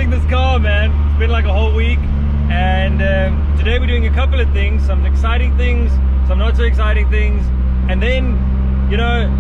building this car, man. It's been like a whole week, and today we're doing a couple of things, some exciting things, some not so exciting things, and then, you know,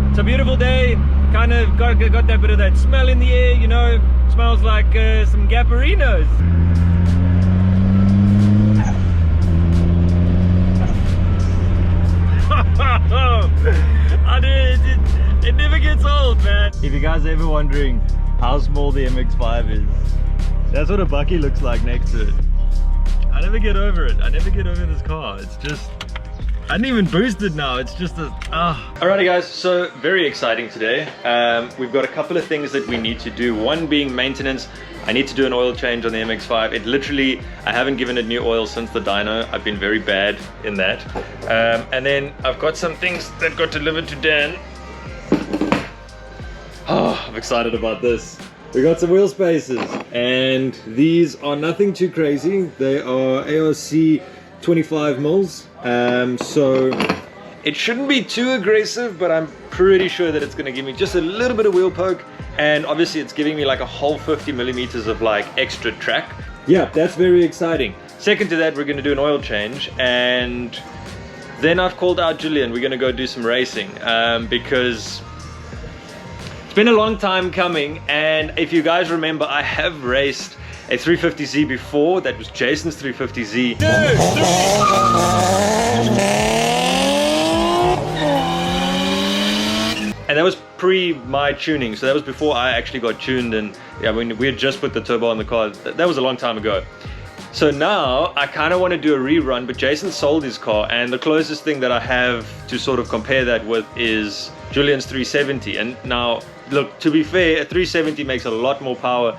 it's a beautiful day, kind of got that bit of that smell in the air, you know, smells like some Gapparinos. It never gets old, man. If you guys are ever wondering how small the MX-5 is, that's what a Bucky looks like next to it. I never get over it. I never get over this car. It's just, I didn't even boost it now. It's just a, Alrighty guys, so very exciting today. We've got a couple of things that we need to do. One being maintenance. I need to do an oil change on the MX-5. It literally, I haven't given it new oil since the dyno. I've been very bad in that. And then I've got some things that got delivered to Dan. Oh, I'm excited about this. We got some wheel spacers, and these are nothing too crazy. They are ARC 25 mils. So it shouldn't be too aggressive, but I'm pretty sure that it's going to give me just a little bit of wheel poke, and obviously it's giving me like a whole 50 millimeters of like extra track. Yeah, that's very exciting. Second to that, we're going to do an oil change, and then I've called out Julian. We're going to go do some racing because it's been a long time coming, and if you guys remember, I have raced a 350Z before. That was Jason's 350Z. And that was pre my tuning, so that was before I actually got tuned, and yeah, we had just put the turbo on the car. That was a long time ago. So now I kind of want to do a rerun, but Jason sold his car, and the closest thing that I have to sort of compare that with is Julian's 370. And now, look, to be fair, a 370 makes a lot more power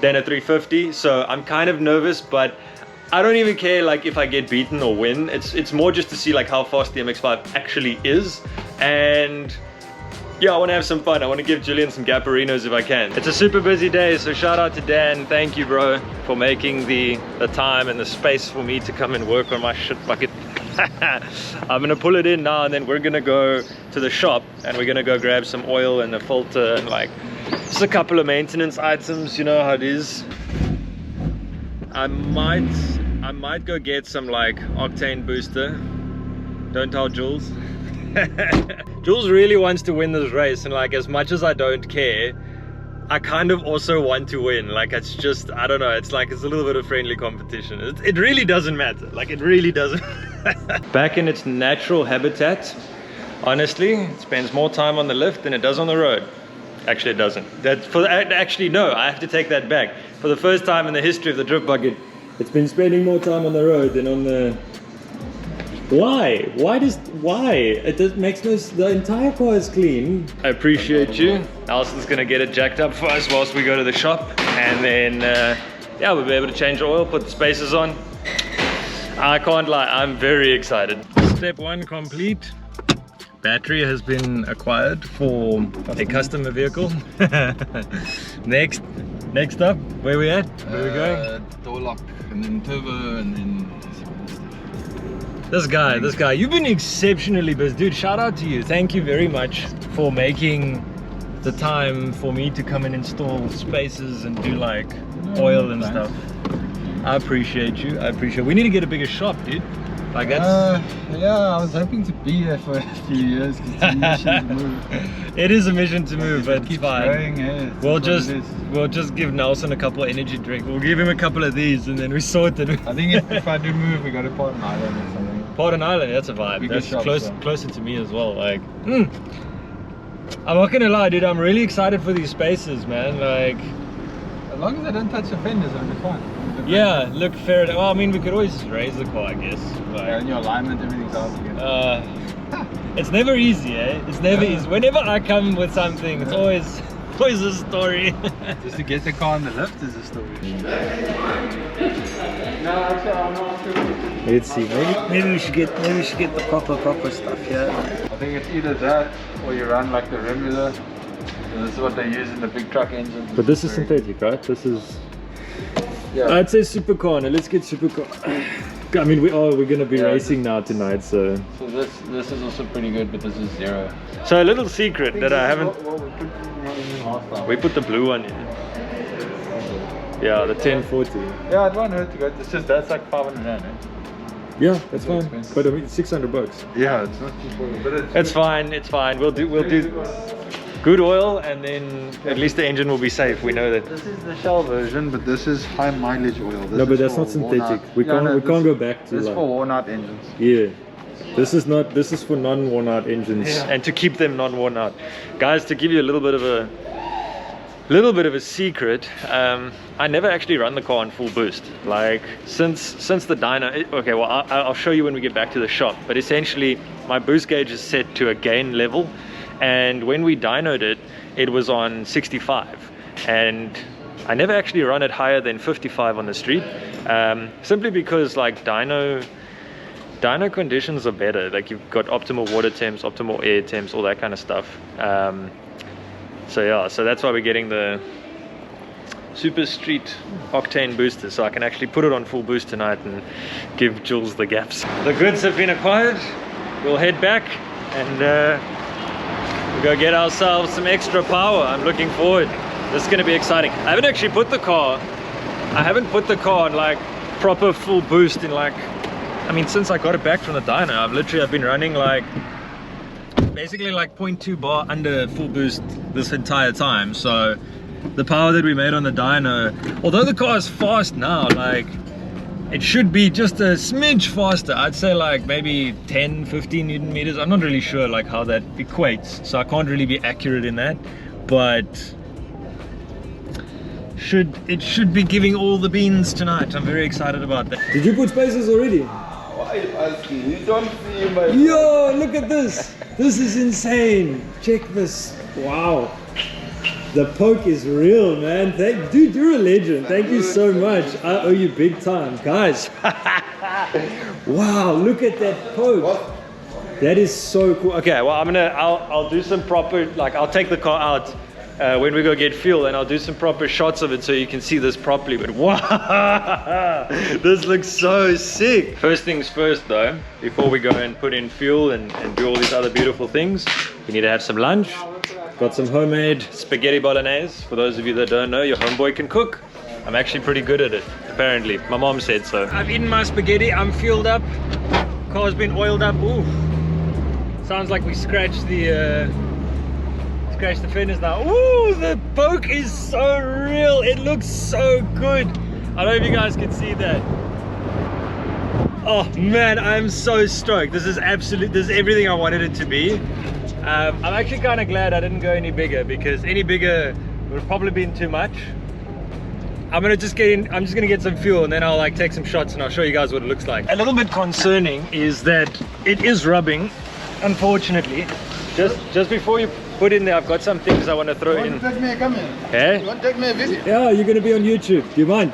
than a 350, so I'm kind of nervous, but I don't even care like if I get beaten or win. It's more just to see like how fast the MX-5 actually is, and yeah, I want to have some fun. I want to give Julian some Gapparinos if I can. It's a super busy day, so shout out to Dan. Thank you, bro, for making the time and the space for me to come and work on my shit bucket. I'm gonna pull it in now, and then we're gonna go to the shop, and we're gonna go grab some oil and a filter and like just a couple of maintenance items. You know how it is. I might go get some like octane booster. Don't tell Jules. Jules really wants to win this race, and like as much as I don't care, I kind of also want to win. Like it's just, I don't know, it's like it's a little bit of friendly competition. It really doesn't matter, like it really doesn't. Back in its natural habitat, honestly, it spends more time on the lift than it does on the road. Actually it doesn't. Actually no, I have to take that back. For the first time in the history of the drift bucket, it's been spending more time on the road than on the... Why? It makes no... The entire car is clean. I appreciate you. Alson's gonna get it jacked up for us whilst we go to the shop, and then yeah, we'll be able to change the oil, put the spacers on. I can't lie, I'm very excited. Step one complete. Battery has been acquired for a customer vehicle. Next up, where we at? Where we going? Door lock, and then turbo, and then This guy, you've been exceptionally busy. Dude, shout out to you. Thank you very much for making the time for me to come and install spacers and do like oil and stuff. I appreciate you. We need to get a bigger shop, dude. Like that's... yeah, I was hoping to be there for a few years because it's a mission to move. It is a mission to move, but it's fine. Growing, yeah, We'll just give Nelson a couple of energy drinks. We'll give him a couple of these, and then we sort it. I think if I do move, we got to Port Island or something. Port Island, that's a vibe. That's shop, closer to me as well. Like, I'm not gonna lie, dude. I'm really excited for these spaces, man. Like, as long as I don't touch the fenders, I'll be fine. Yeah, look, fair enough. Well, I mean, we could always just raise the car, I guess. Like, yeah, and your alignment, everything's out again. It's never easy, eh? It's never easy. Whenever I come with something, it's always a story. Just to get the car on the lift is a story. Let's see. Maybe we should get the proper stuff here. I think it's either that or you run like the Remular. This is what they use in the big truck engines. But this is synthetic, right? This is... Yeah. I'd say supercar. Now let's get supercar. I mean, we're gonna be racing now tonight, so. So this is also pretty good, but this is 0. So a little secret that I haven't. What we put in last time. We put the blue one in. Yeah, the 1040. Yeah, it won't hurt to go. It's just that's like 500 rand. Eh? Yeah, that's fine. expensive. But I mean, $600. Yeah, it's not cheap oil, but It's fine. It's fine. We'll do good oil, and then at least the engine will be safe. We know that. This is the Shell version, but this is high mileage oil. This No, but is that's for not synthetic. worn-out- We Yeah, can't no, we this- can't go back to This is like for worn out engines. yeah. This is not. This is for non-worn out engines. And to keep them non-worn out, guys. To give you a little bit of a secret, I never actually run the car on full boost. Like since the dyno. Okay, well I'll show you when we get back to the shop. But essentially, my boost gauge is set to a gain level, and when we dynoed it, it was on 65, and I never actually run it higher than 55 on the street, simply because like dyno conditions are better. Like you've got optimal water temps, optimal air temps, all that kind of stuff. So yeah, so that's why we're getting the Super Street octane booster, so I can actually put it on full boost tonight and give Jules the gaps. The goods have been acquired. We'll head back and we'll go get ourselves some extra power. I'm looking forward. This is going to be exciting. I haven't actually put the car on like proper full boost in like, I mean, since I got it back from the dyno, I've been running like basically like 0.2 bar under full boost this entire time. So the power that we made on the dyno, although the car is fast now, like it should be just a smidge faster. I'd say like maybe 10-15 Newton meters. I'm not really sure like how that equates, so I can't really be accurate in that, but it should be giving all the beans tonight. I'm very excited about that. Did you put spacers already? Why are you asking? You don't see my... Yo, look at this. This is insane. Check this. Wow. The poke is real, man. Dude, you're a legend. Thank you so much. I owe you big time. Guys. Wow, look at that poke. That is so cool. Okay, well I'll do some proper, like I'll take the car out when we go get fuel, and I'll do some proper shots of it so you can see this properly. But wow, this looks so sick. First things first though, before we go and put in fuel and do all these other beautiful things, we need to have some lunch. Got some homemade spaghetti bolognese. For those of you that don't know, your homeboy can cook. I'm actually pretty good at it, apparently. My mom said so. I've eaten my spaghetti, I'm fueled up. Car's been oiled up. Ooh, sounds like we scratched the fenders now. Ooh, the poke is so real. It looks so good. I don't know if you guys can see that. Oh man, I'm so stoked. This is everything I wanted it to be. I'm actually kind of glad I didn't go any bigger, because any bigger would have probably been too much. I'm just gonna get some fuel, and then I'll like take some shots and I'll show you guys what it looks like. A little bit concerning is that it is rubbing, unfortunately. Just before you put in there, I've got some things I want to throw in. Take me, come in. Okay? You want to take me a visit? Yeah, you're going to be on YouTube. Do you mind?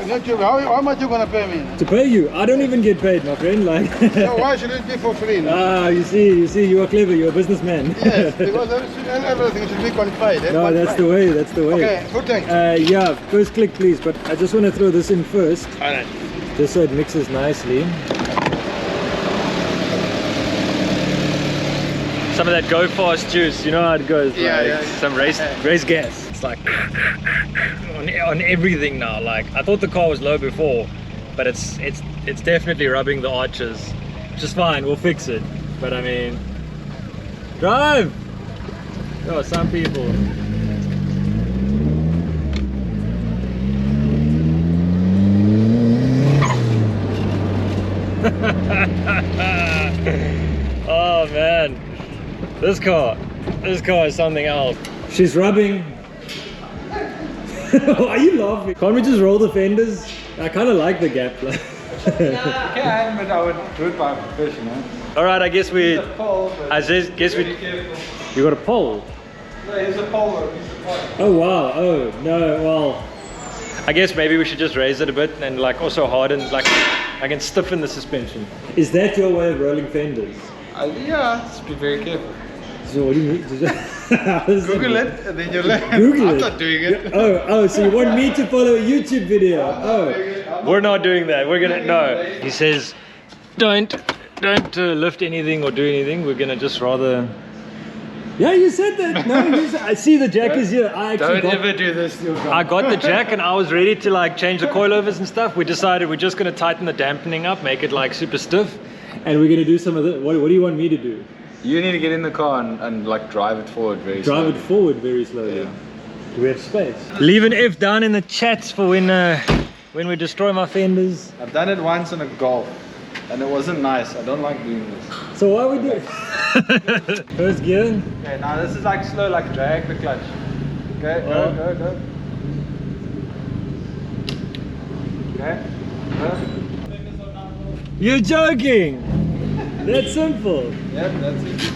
Not you. How much you going to pay me? To pay you. I don't even get paid, my friend. Like. So why should it be for free? No? Ah, you see, you are clever. You're a businessman. Yes, because everything should be qualified. Eh? No, that's the way. That's the way. Okay, good thing. Yeah, first click, please. But I just want to throw this in first, Alright. just so it mixes nicely. Some of that go fast juice, you know how it goes. Yeah, like yeah. Some race gas. It's like on everything now. Like I thought the car was low before, but it's definitely rubbing the arches, which is fine. We'll fix it. But I mean, drive. Oh, some people. Oh man. This car is something else. She's rubbing. Why are you laughing? Can't we just roll the fenders? I kind of like the gap. You can, but I would do it by a professional. All right, I guess we. There's a pole, but I guess we. be careful. You got a pole? There's a pole or a piece of pipe. Oh wow. Oh no. Well. I guess maybe we should just raise it a bit and like also harden, like I can stiffen the suspension. Is that your way of rolling fenders? Yeah, just be very careful. So what do you mean? Google it and then you'll learn. Google I'm it. not doing it. Oh, so you want me to follow a YouTube video? Oh. We're not doing that. We're gonna no. He says, don't lift anything or do anything. We're gonna just rather Yeah, you said that. No, I see the jack is here. I actually Don't ever do this. I got the jack and I was ready to like change the coilovers and stuff. We decided we're just going to tighten the dampening up, make it like super stiff. And we're going to do some of the... What do you want me to do? You need to get in the car and like drive it forward very slowly. Drive it forward very slowly. Yeah. Do we have space? Leave an F down in the chats for when we destroy my fenders. I've done it once on a Golf and it wasn't nice. I don't like doing this. So what we do? First gear. Okay, now this is like slow, like drag the clutch. Okay, go. Okay, go. You're joking. That's simple. Yep, that's it.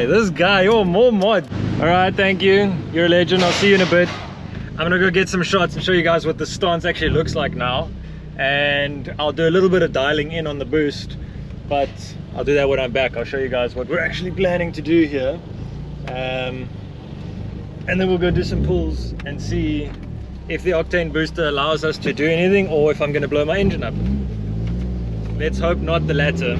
This guy, you're more mod. All right, thank you. You're a legend. I'll see you in a bit. I'm gonna go get some shots and show you guys what the stance actually looks like now. And I'll do a little bit of dialing in on the boost, but I'll do that when I'm back. I'll show you guys what we're actually planning to do here. And then we'll go do some pulls and see if the octane booster allows us to do anything or if I'm gonna blow my engine up. Let's hope not the latter.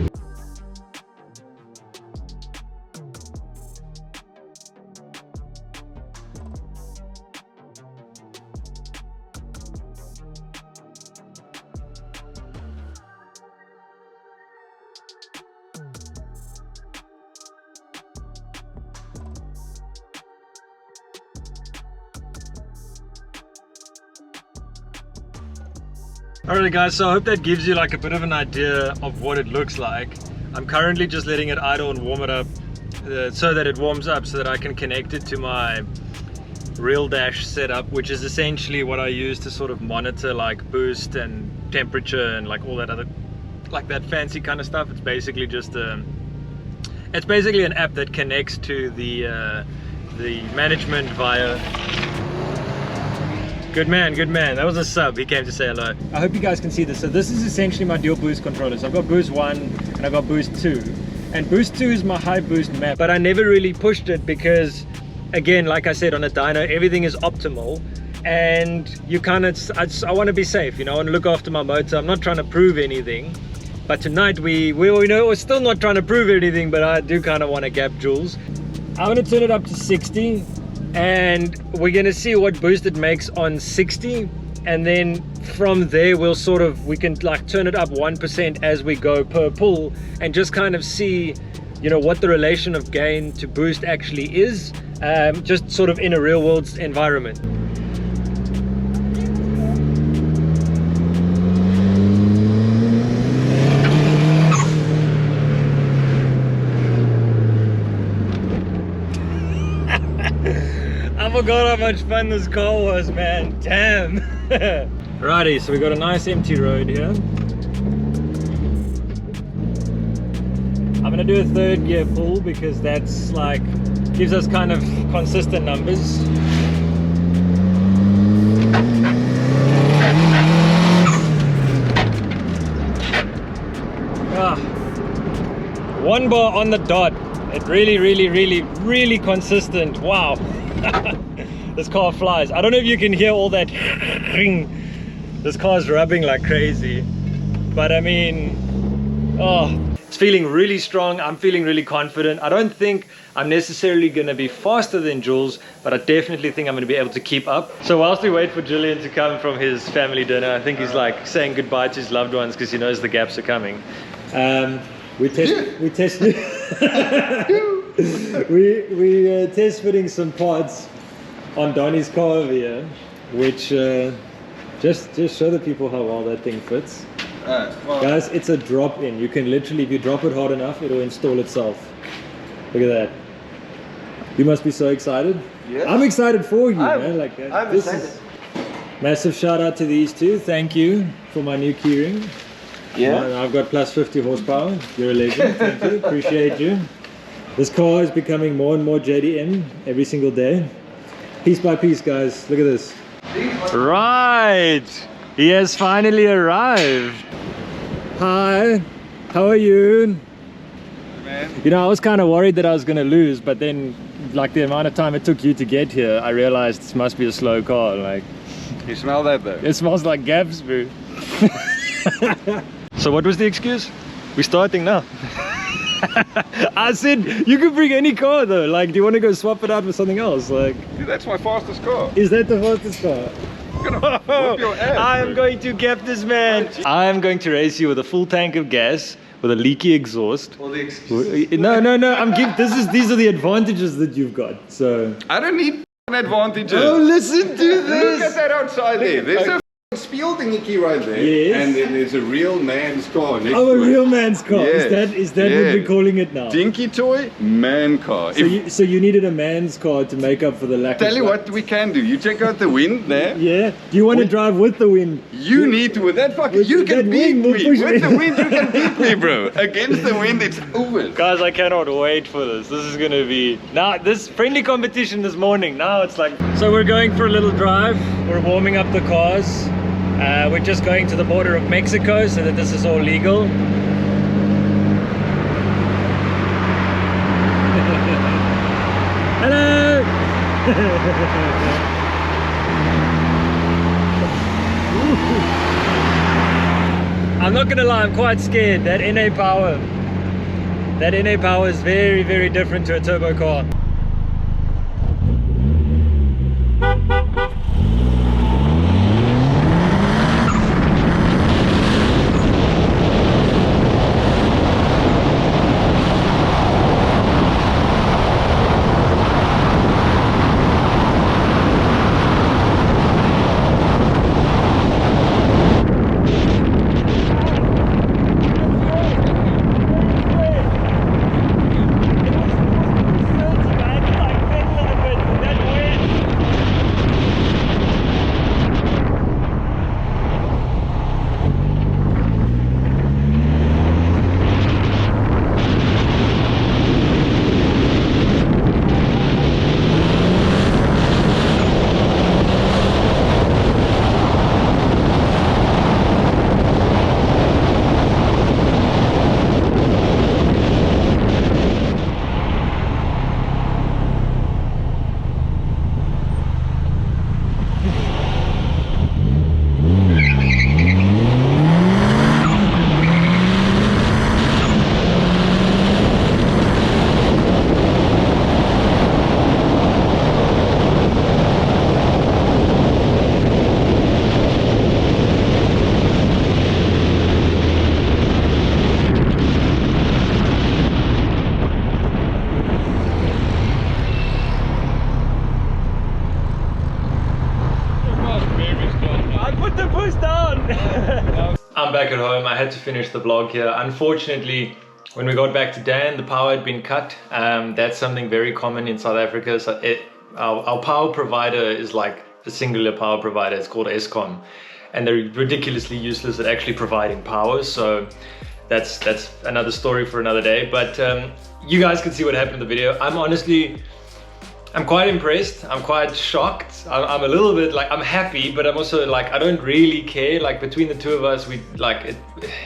Alright guys, so I hope that gives you like a bit of an idea of what it looks like. I'm currently just letting it idle and warm it up so that it warms up so that I can connect it to my real dash setup, which is essentially what I use to sort of monitor like boost and temperature and like all that other, like that fancy kind of stuff. It's basically just it's basically an app that connects to the management via... Good man, that was a sub, he came to say hello. I hope you guys can see this. So this is essentially my dual boost controller. So I've got boost 1 and I've got boost 2. And boost 2 is my high boost map, but I never really pushed it because, again, like I said, on a dyno, everything is optimal. And you kind of, I want to be safe, you know, I want to look after my motor. I'm not trying to prove anything. But tonight we know we're still not trying to prove anything, but I do kind of want to gap joules. I'm going to turn it up to 60. And we're gonna see what boost it makes on 60, and then from there we can like turn it up 1% as we go per pull and just kind of see, you know, what the relation of gain to boost actually is, just sort of in a real world environment. I forgot how much fun this car was, man. Damn. Righty, so we got a nice empty road here. I'm gonna do a third gear pull because that's like gives us kind of consistent numbers. One bar on the dot. It really consistent. Wow. This car flies. I don't know if you can hear all that ring. This car's rubbing like crazy, but I mean, it's feeling really strong. I'm feeling really confident. I don't think I'm necessarily going to be faster than Jules, but I definitely think I'm going to be able to keep up. So whilst we wait for Julian to come from his family dinner, I think he's like saying goodbye to his loved ones because he knows the gaps are coming. We test fitting some parts on Donnie's car over here, which just show the people how well that thing fits. Well, guys, it's a drop-in. You can literally, if you drop it hard enough, it'll install itself. Look at that. You must be so excited. Yes. I'm excited for you, man. Like I'm excited. Massive shout out to these two. Thank you for my new keyring. Yeah. I've got plus 50 horsepower. You're a legend. Thank you. Appreciate you. This car is becoming more and more JDM every single day. Piece by piece, guys. Look at this. Right. He has finally arrived. Hi. How are you? Man. You know, I was kind of worried that I was going to lose, but then, like, the amount of time it took you to get here, I realized this must be a slow car. Like, you smell that though? It smells like Gabs, bro. So what was the excuse? We're starting now. I said you could bring any car though. Like, do you want to go swap it out with something else? Like, Dude, that's my fastest car. is that the fastest car? Whoop your ass, I am bro. going to cap this man. I am going to race you with a full tank of gas with a leaky exhaust. All the excuses. No. I'm giving. These are the advantages that you've got. So. I don't need advantages. Oh, listen to this. Look at that outside there. There's a spiel thingy right there. Yes. And then there's a real man's car next Oh, a to it. real man's car. Yes. Is that what Yes. we're calling it now? Dinky toy, man car. So you needed a man's car to make up for the lack Tell of you what we can do. You check out the wind there. Yeah. Do you want to drive with the wind? You need to, with that fucking, With you that can beat wind, we'll me. push With me. the wind, you can beat me, bro. Against the wind, it's over. Guys, I cannot wait for this. This is gonna be now this friendly competition this morning. Now it's like, so we're going for a little drive. We're warming up the cars. We're just going to the border of Mexico so that this is all legal. Hello. I'm not gonna lie, I'm quite scared. That NA power is very, very different to a turbo car. I'm back at home. I had to finish the vlog here. Unfortunately, when we got back to Dan, the power had been cut. That's something very common in South Africa. So our power provider is like a singular power provider. It's called Eskom, and they're ridiculously useless at actually providing power. So that's another story for another day. But you guys can see what happened in the video. I'm quite impressed. I'm quite shocked. I'm a little bit like, I'm happy, but I'm also like, I don't really care. Like between the two of us, we like it,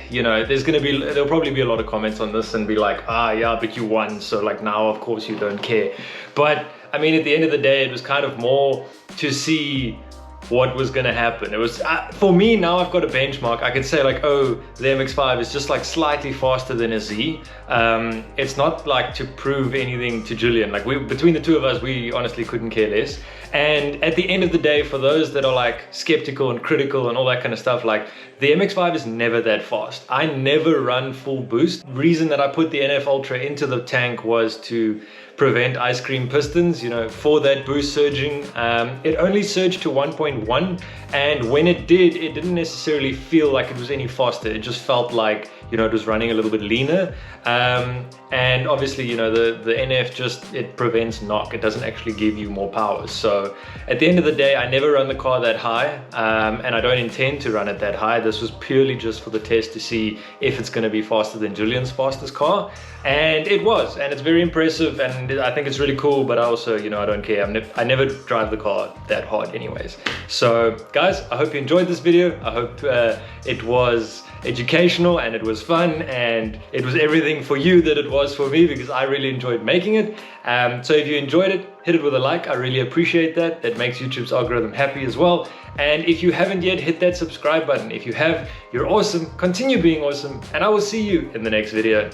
you know, there'll probably be a lot of comments on this and be like, ah, yeah, but you won. So like now, of course you don't care. But I mean, at the end of the day, it was kind of more to see what was gonna happen. It was, for me now I've got a benchmark. I could say like, oh, the MX-5 is just like slightly faster than a Z. It's not like to prove anything to Julian. Like between the two of us, we honestly couldn't care less. And at the end of the day, for those that are like skeptical and critical and all that kind of stuff, like the MX-5 is never that fast. I never run full boost. The reason that I put the NF Ultra into the tank was to prevent ice cream pistons, you know, for that boost surging. It only surged to 1.1, and when it did, it didn't necessarily feel like it was any faster. It just felt like, you know, it was running a little bit leaner. And obviously, you know, the NF just, it prevents knock. It doesn't actually give you more power. So at the end of the day, I never run the car that high, and I don't intend to run it that high. This was purely just for the test to see if it's going to be faster than Julian's fastest car. And it was, and it's very impressive, and I think it's really cool, but I also, you know, I don't care. I never drive the car that hard anyways. So guys, I hope you enjoyed this video. I hope it was educational and it was fun and it was everything for you that it was for me, because I really enjoyed making it. So if you enjoyed it, hit it with a like. I really appreciate that. That makes YouTube's algorithm happy as well. And if you haven't yet, hit that subscribe button. If you have, you're awesome. Continue being awesome, and I will see you in the next video.